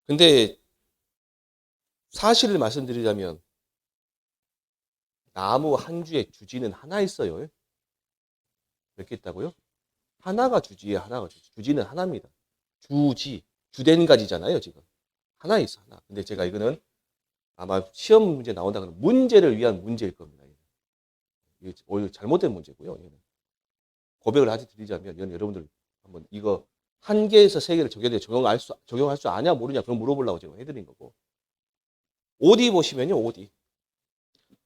근데 사실을 말씀드리자면 나무 한 주에 주지는 하나 있어요. 몇 개 있다고요? 하나가 주지에 하나가 주지. 주지는 하나입니다. 주지. 주된 가지잖아요, 지금. 하나 있어, 하나. 근데 제가 이거는 아마 시험 문제 나온다 그러면 문제를 위한 문제일 겁니다. 이게 오히려 잘못된 문제고요. 얘는. 고백을 하지 드리자면 이건 여러분들 한번 이거 한 개에서 세 개를 적용할 수 아냐 모르냐 그럼 물어보려고 제가 해드린 거고. OD 보시면요, OD.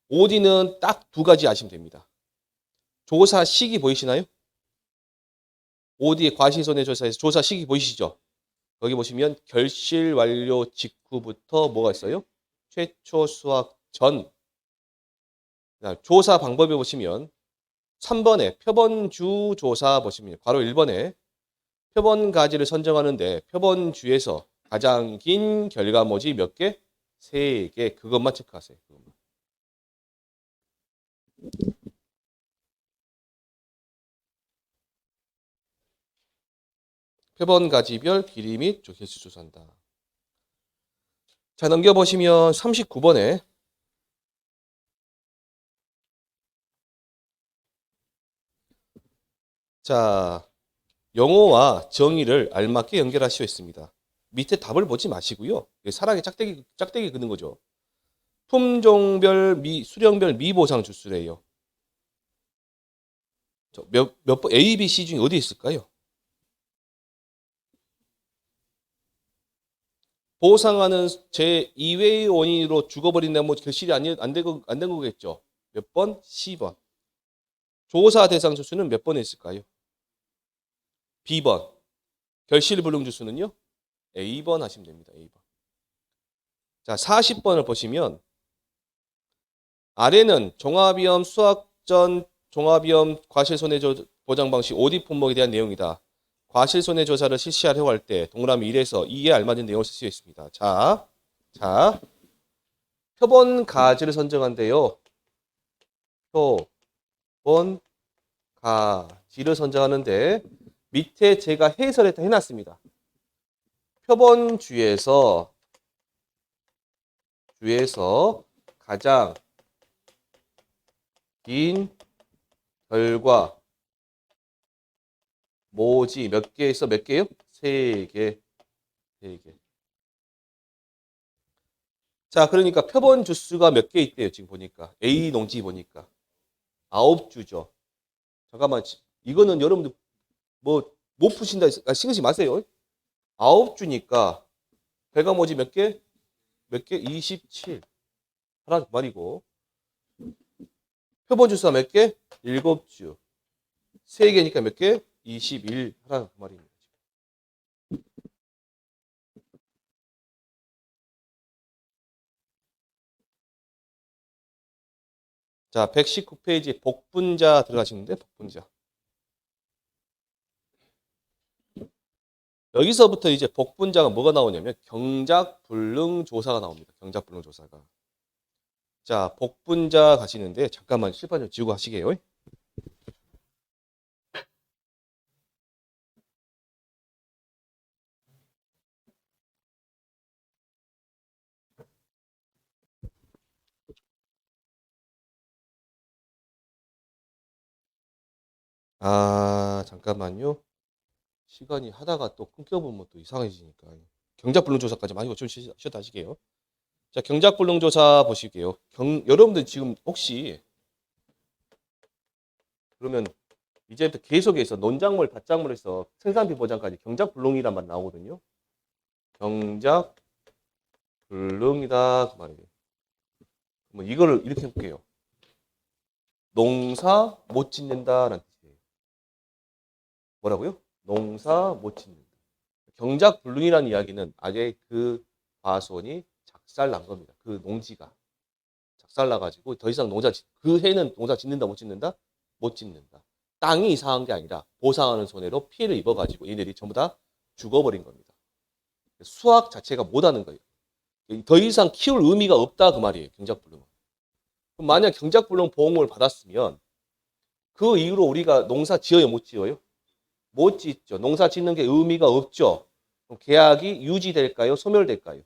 OD는 딱 두 가지 아시면 됩니다. 조사 시기 보이시나요? OD의 과실손해조사에서 조사 시기 보이시죠? 여기 보시면 결실 완료 직후부터 뭐가 있어요? 최초 수확 전. 조사 방법에 보시면 3번에 표본주 조사 보시면 바로 1번에 표본 가지를 선정하는데 표본주에서 가장 긴 결과모지 몇 개? 3개. 그것만 체크하세요. 그것만. 표본 가지별 길이 및 개수 조사한다. 자, 넘겨보시면 39번에 자, 영어와 정의를 알맞게 연결할 수 있습니다. 밑에 답을 보지 마시고요. 사랑의 짝대기 그는 거죠. 품종별 수령별 미보상 주수래요. 몇 번 A, B, C 중에 어디 있을까요? 보상하는 제2외의 원인으로 죽어버린다면 뭐 결실이 안 된 거겠죠. 몇 번? C번. 조사 대상 주수는 몇 번에 있을까요? B번. 결실 불능 주수는요? A번 하시면 됩니다. A번. 자, 40번을 보시면 아래는 종합위험 수학 전 종합위험 과실손해조 보장 방식 OD 품목에 대한 내용이다. 과실손해조사를 실시하려고 할 때 동그라미 1에서 2에 알맞은 내용을 쓸 수 있습니다. 자, 표본 가지를 선정한대요. 표본 가지를 선정하는데 밑에 제가 해놨습니다. 표본주에서 가장 긴 결과 모지 몇 개 있어? 몇 개요? 3개. 3개. 자, 그러니까 표본 주수가 몇 개 있대요. 지금 보니까. A 농지 보니까. 9주죠. 잠깐만. 이거는 여러분들 뭐 못 푸신다. 신경 쓰지 마세요. 9주니까 결과 모지 몇 개? 몇 개? 27. 하라는 말이고. 표본 주수가 몇 개? 7주. 3개니까 몇 개? 21 하라는 말입니다. 자, 119페이지 복분자 들어가시는데 복분자. 여기서부터 이제 복분자가 뭐가 나오냐면 경작불능조사가 나옵니다. 경작불능조사가. 자, 복분자 가시는데 잠깐만 실판 좀 지우고 하시게요. 아, 잠깐만요. 시간이 하다가 또 끊겨보면 또 이상해지니까. 경작불능조사까지 마시고 좀 쉬었다 하시게요. 자, 경작불능조사 보실게요. 여러분들 지금 혹시 그러면 이제부터 계속해서 논작물, 밭작물에서 생산비 보장까지 경작불능이란 말 나오거든요. 경작불능이다 그 말이에요. 뭐 이거를 이렇게 해볼게요. 농사 못 짓는다라는 뜻이에요. 뭐라고요? 농사 못 짓는다. 경작불능이라는 이야기는 아예 그 과수원이 작살난 겁니다. 그 농지가 작살나가지고 더 이상 그 해는 농사 짓는다 못 짓는다? 못 짓는다. 땅이 이상한 게 아니라 보상하는 손해로 피해를 입어가지고 얘네들이 전부 다 죽어버린 겁니다. 수확 자체가 못하는 거예요. 더 이상 키울 의미가 없다 그 말이에요. 경작불능은. 그럼 만약 경작불능 보험을 받았으면 그 이후로 우리가 농사 지어요 못 지어요? 못 짓죠. 농사 짓는 게 의미가 없죠. 그럼 계약이 유지될까요? 소멸될까요?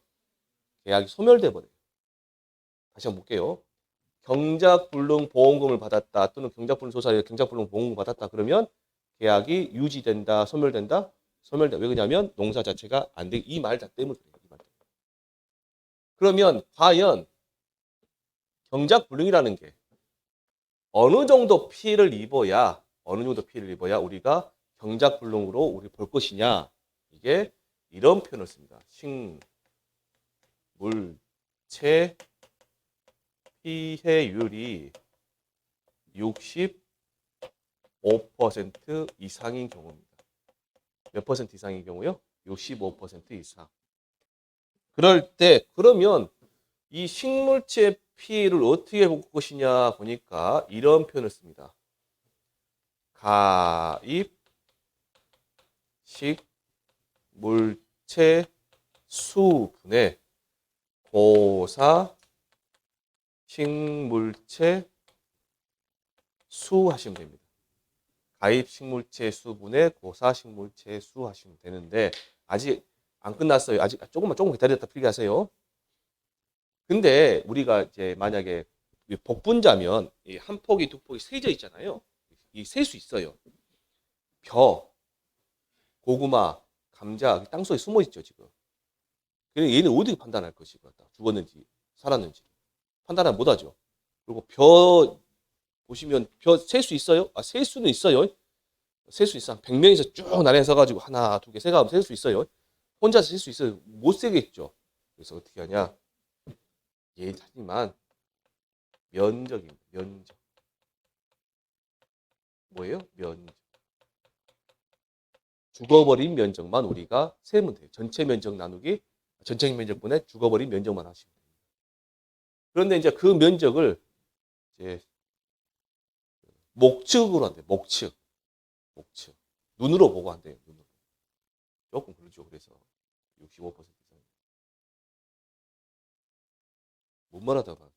계약이 소멸돼 버려요. 다시 한번 볼게요. 경작불능보험금을 받았다 또는 경작불능조사에 경작불능보험금을 받았다 그러면 계약이 유지된다, 소멸된다, 소멸된다. 왜 그러냐면 농사 자체가 안 돼. 이 말 때문에 그래요. 이 말 때문에. 그러면 과연 경작불능이라는 게 어느 정도 피해를 입어야 우리가 경작불능으로 우리 볼 것이냐. 이게 이런 표현을 씁니다. 식물체 피해율이 65% 이상인 경우입니다. 몇 퍼센트 이상인 경우요? 65% 이상. 그럴 때 그러면 이 식물체 피해를 어떻게 볼 것이냐 보니까 이런 표현을 씁니다. 가입 식물체 수분의 고사 식물체 수 하시면 됩니다. 가입 식물체 수분의 고사 식물체 수 하시면 되는데 아직 안 끝났어요. 아직 조금 기다렸다 풀게 하세요. 근데 우리가 이제 만약에 복분자면 이 한 폭이 두 폭이 세져 있잖아요. 이 셀 수 있어요. 벼, 고구마, 감자 땅속에 숨어 있죠 지금. 그래서 얘는 어떻게 판단할 것이고 죽었는지 살았는지 판단을 못하죠. 그리고 벼 보시면 벼 셀 수 있어요? 셀 수는 있어요. 셀 수 있어. 100명이서 쭉 나란히 서가지고 하나, 두 개, 세 개 셀 수 있어요. 혼자서 셀 수 있어요. 못 세겠죠. 그래서 어떻게 하냐? 하지만 면적입니다. 면적. 뭐예요? 면적. 죽어버린 면적만 우리가 세면 돼요. 전체 면적 나누기 전체 면적분의 죽어버린 면적만 하시면 됩니다. 그런데 이제 그 면적을 이제 목측으로 한대요. 목측. 눈으로 보고 한대요. 눈으로. 조금 그러죠. 그래서 65% 이상. 못 말하다가.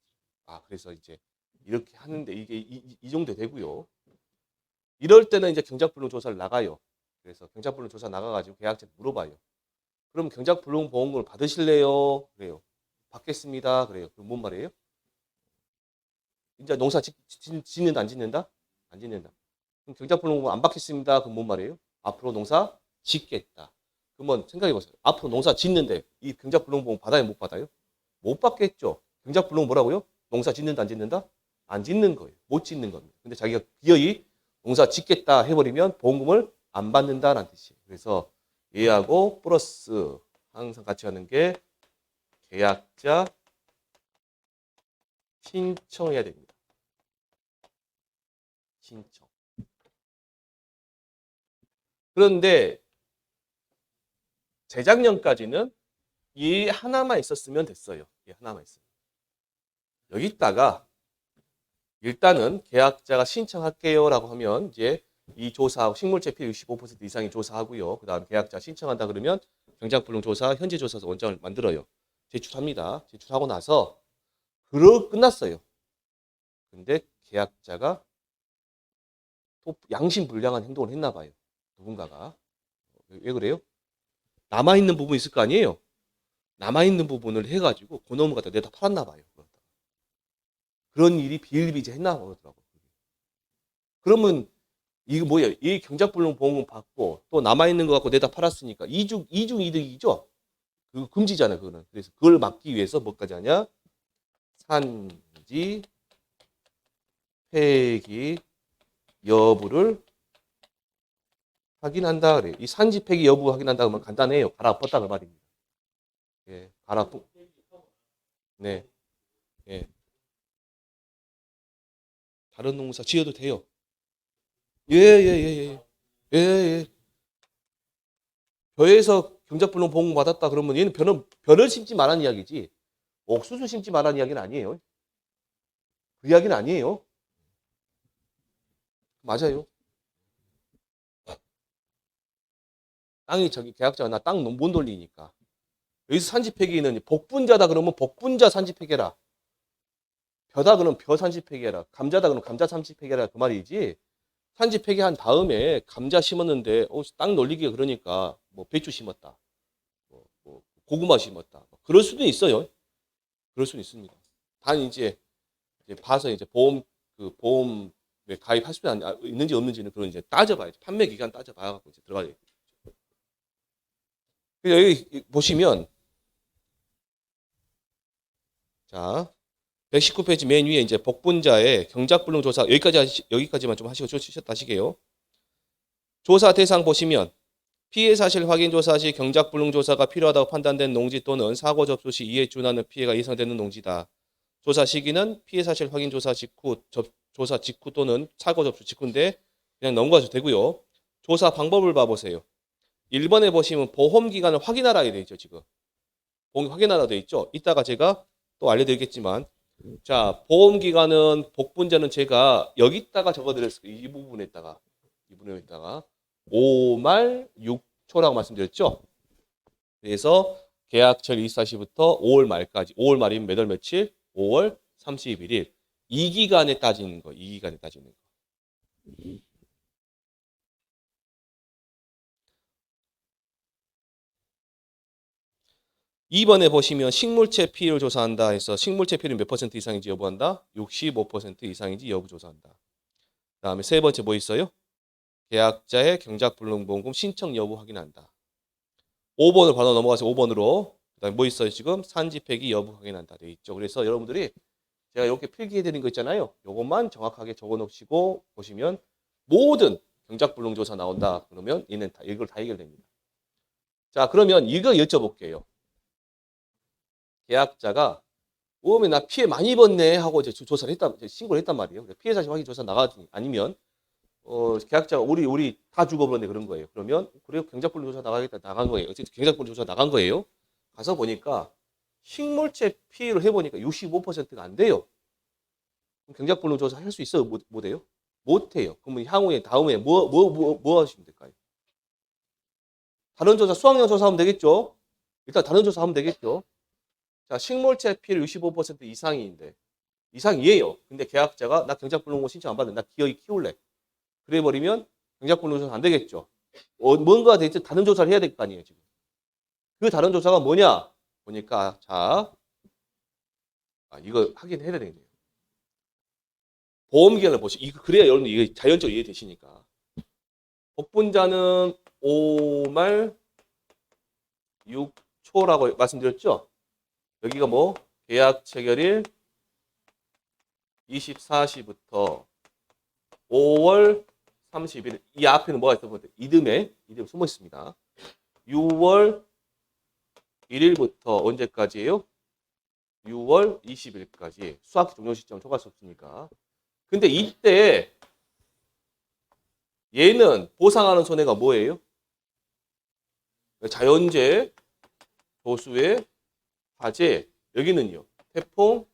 그래서 이제 이렇게 하는데 이게 이 정도 되고요. 이럴 때는 이제 경작불능 조사를 나가요. 그래서 경작불능 조사 나가가지고 계약자한테 물어봐요. 그럼 경작불능 보험금을 받으실래요? 그래요. 받겠습니다. 그래요. 그럼 뭔 말이에요? 이제 농사 짓는다 안 짓는다? 안 짓는다. 그럼 경작불능 안 받겠습니다. 그럼 뭔 말이에요? 앞으로 농사 짓겠다. 그러면 생각해보세요. 앞으로 농사 짓는데 이 경작불능보험 받아요? 못 받아요? 못 받겠죠. 경작불능 뭐라고요? 농사 짓는다 안 짓는다? 안 짓는 거예요. 못 짓는 겁니다. 근데 자기가 기어이 농사 짓겠다 해버리면 보험금을 안 받는다라는 뜻이에요. 그래서 얘하고 플러스 항상 같이 하는 게 계약자 신청해야 됩니다. 신청. 그런데 재작년까지는 이 하나만 있었으면 됐어요. 이 하나만 있어요. 여기다가 일단은 계약자가 신청할게요라고 하면 이제 이 조사하고 식물체 피해 65% 이상이 조사하고요. 그다음 계약자 신청한다 그러면 경작불능 조사 현재 조사서 원장을 만들어요. 제출합니다. 제출하고 나서 끝났어요. 근데 계약자가 또 양심불량한 행동을 했나 봐요. 누군가가. 왜 그래요? 남아있는 부분이 있을 거 아니에요? 남아있는 부분을 해가지고 그놈을 갖다 내다 팔았나 봐요. 그런 일이 비일비재했나 그러더라고요. 그러면 이거 뭐예요? 이 경작불능 보험금 받고 또 남아있는 거 갖고 내다 팔았으니까 이중 이득이죠? 그 금지잖아요. 그거는. 그래서 그걸 막기 위해서 뭐까지 하냐? 산지 폐기 여부를 확인한다 그래요. 이 산지 폐기 여부 확인한다 그러면 간단해요. 갈아엎었다 그 말입니다. 예, 갈아엎. 네, 예. 다른 농사 지어도 돼요. 예, 예, 예, 예, 예, 예. 벼에서 경작불능 보험 받았다 그러면 얘는 벼를 심지 말란 이야기지. 옥수수 심지 말란 이야기는 아니에요. 그 이야기는 아니에요. 맞아요. 땅이 계약자가 나 땅 못 돌리니까. 여기서 산지폐기는 복분자다 그러면 복분자 산지폐기해라. 벼다 그러면 벼 산지폐기해라. 감자다 그러면 감자 산지폐기해라. 그 말이지. 산지폐기한 다음에 감자 심었는데 땅 놀리기가 그러니까 뭐 배추 심었다. 뭐 고구마 심었다. 그럴 수도 있어요. 그럴 수는 있습니다. 단 이제 봐서 이제 보험에 가입할 수 있는지 없는지는 그런 이제 따져봐야죠. 판매 기간 따져봐갖고 이제 들어가야죠. 여기 보시면 자 119페이지 맨 위에 이제 복분자의 경작불능 조사 여기까지만 좀 하시고 쉬었다 하시게요. 조사 대상 보시면 피해 사실 확인 조사 시 경작불능 조사가 필요하다고 판단된 농지 또는 사고 접수 시 이에 준하는 피해가 예상되는 농지다. 조사 시기는 피해 사실 확인 조사 직후, 조사 직후 또는 사고 접수 직후인데 그냥 넘어가도 되고요. 조사 방법을 봐보세요. 1번에 보시면 보험 기간을 확인하라 되어 있죠. 지금 보험 확인하라 되어 있죠. 이따가 제가 또 알려드리겠지만 자 보험 기간은 복분자는 제가 여기다가 적어드렸어요. 이 부분에다가 5말 6초라고 말씀드렸죠. 그래서 계약철 24시부터 5월 말까지 5월 말이면 몇 월 며칠? 5월 31일 이 기간에 따지는 거. 이 기간에 따지는 거. 2번에 보시면 식물체 피해를 조사한다 해서 식물체 피해는 몇 퍼센트 이상인지 여부한다. 65% 이상인지 여부 조사한다. 그 다음에 세 번째 뭐 있어요? 계약자의 경작불능보험금 신청 여부 확인한다. 5번을 바로 넘어가서 5번으로 그다음에 뭐 있어요? 지금 산지 폐기 여부 확인한다 돼 있죠. 그래서 여러분들이 제가 이렇게 필기해 드린 거 있잖아요. 이것만 정확하게 적어 놓으시고 보시면 모든 경작불능 조사 나온다. 그러면 얘는 이걸 다 해결됩니다. 자, 그러면 이거 여쭤볼게요. 계약자가 오면 나 피해 많이 입었네 하고 이제 조사를 했다, 신고를 했단 말이에요. 피해 사실 확인 조사 나가지 아니면 계약자가 우리 다 죽어버렸네 그런 거예요. 그러면 그래요 경작불능 조사 나가겠다 나간 거예요. 어쨌든 경작불능 조사 나간 거예요. 가서 보니까 식물체 피해를 해보니까 65%가 안 돼요. 그럼 경작불능 조사 할 수 있어요? 못 해요? 못 해요. 그러면 향후에 다음에 뭐 하시면 될까요? 다른 조사 수확량 조사하면 되겠죠. 일단 다른 조사하면 되겠죠. 자, 식물체 피해율 65% 이상이에요. 근데 계약자가 나 경작불능고 신청 안 받는다. 나 기어이 키울래. 그래 버리면 경작불능 조사 안 되겠죠. 뭔가 대체 다른 조사를 해야 될 거 아니에요, 지금. 그 다른 조사가 뭐냐? 보니까 자, 이거 확인해야 되겠네요. 보험 기간을 보시고 그래야 여러분 이게 자연적으로 이해되시니까. 복분자는 5말 6초라고 말씀드렸죠? 여기가 뭐 계약 체결일 24시부터 5월 30일 이 앞에는 뭐가 있어 보세요. 이듬해 숨어 있습니다. 6월 1일부터 언제까지예요? 6월 20일까지 수학기 종료 시점 초과할 수 없으니까. 근데 이때 얘는 보상하는 손해가 뭐예요? 자연재해, 도수의 화재, 여기는요. 태풍,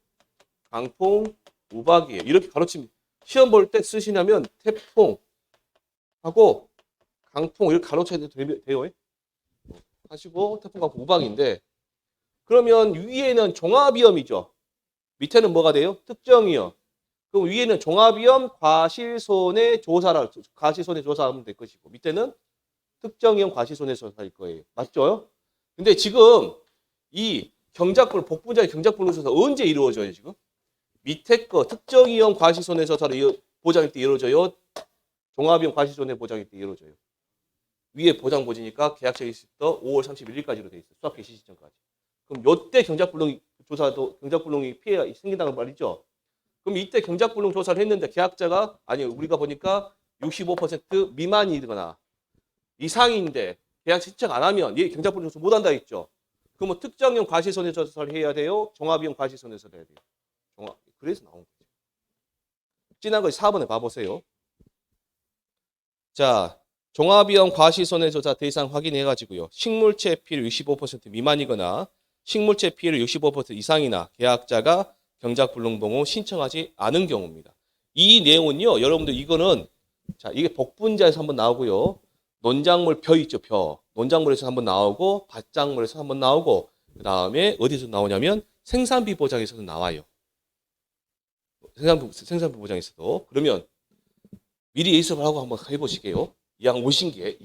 강풍, 우박이에요. 이렇게 가로치면 시험 볼 때 쓰시냐면 태풍하고 강풍 이렇게 가로쳐야 돼요. 하시고 태풍, 강풍, 우박인데 그러면 위에는 종합위험이죠. 밑에는 뭐가 돼요? 특정위험. 그럼 위에는 종합위험 과실손해 조사하면 될 것이고 밑에는 특정위험 과실손해 조사일 거예요. 맞죠? 근데 지금 이 복분자의 경작불능 조사 언제 이루어져요, 지금? 밑에 거 특정위험 과실손해 조사를 보장일 때 이루어져요. 종합위험 과실손해 보장일 때 이루어져요. 위에 보장 보지니까 계약서 있을 때 5월 31일까지로 돼 있어요. 수학 개시 시점까지. 그럼 요때 경작불능 조사도 경작불능이 피해가 생긴다는 말이죠. 그럼 이때 경작불능 조사를 했는데 계약자가 우리가 보니까 65% 미만이거나 이상인데 계약 신청 안 하면 얘 경작불능 조사 못 한다 했죠. 그러면 특정형 과실손해 조사를 해야 돼요. 종합위험 과실손해 조사를 해야 돼요. 그래서 나온 거죠. 진한 거 4번에 봐보세요. 자, 종합위험 과실손해 조사 대상 확인해가지고요. 식물체 피해율 65% 미만이거나 식물체 피해율 65% 이상이나 계약자가 경작불능보험 신청하지 않은 경우입니다. 이 내용은요, 여러분들 이거는 자 이게 복분자에서 한번 나오고요. 논작물 벼 있죠, 벼. 논작물에서 한번 나오고 밭작물에서 한번 나오고 그 다음에 어디서 나오냐면 생산비 보장에서도 나와요. 생산비 보장에서도. 그러면 미리 예습을 하고 한번 해보시게요. 이왕 오신 게.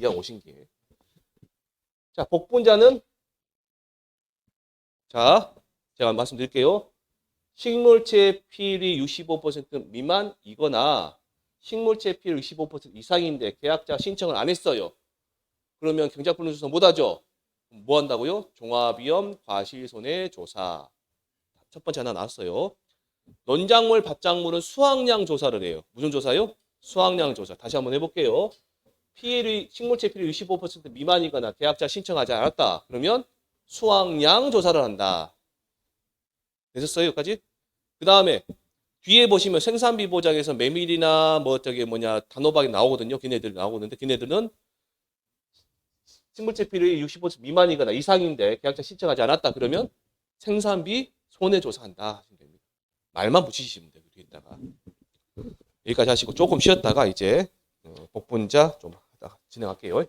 자, 복분자는 자 제가 말씀드릴게요. 식물체 필이 65% 미만이거나 식물체 필 65% 이상인데 계약자 신청을 안 했어요. 그러면 경작불능조사 못하죠. 뭐 한다고요? 종합위험 과실손해조사. 첫 번째 하나 나왔어요. 논작물, 밭작물은 수확량 조사를 해요. 무슨 조사요? 수확량 조사. 다시 한번 해볼게요. 피해율이 식물체 필요 65% 미만이거나 계약자 신청하지 않았다. 그러면 수확량 조사를 한다. 되셨어요? 여기까지? 그 다음에 뒤에 보시면 생산비 보장에서 메밀이나 뭐 저기 뭐냐 단호박이 나오거든요. 걔네들 나오는데 걔네들은 식물체 필요율이 65% 미만이거나 이상인데 계약자 신청하지 않았다. 그러면 생산비 손해조사한다 하시면 됩니다. 말만 붙이시면 돼요. 여기다가 여기까지 하시고 조금 쉬었다가 이제 복분자 좀 하다가 진행할게요.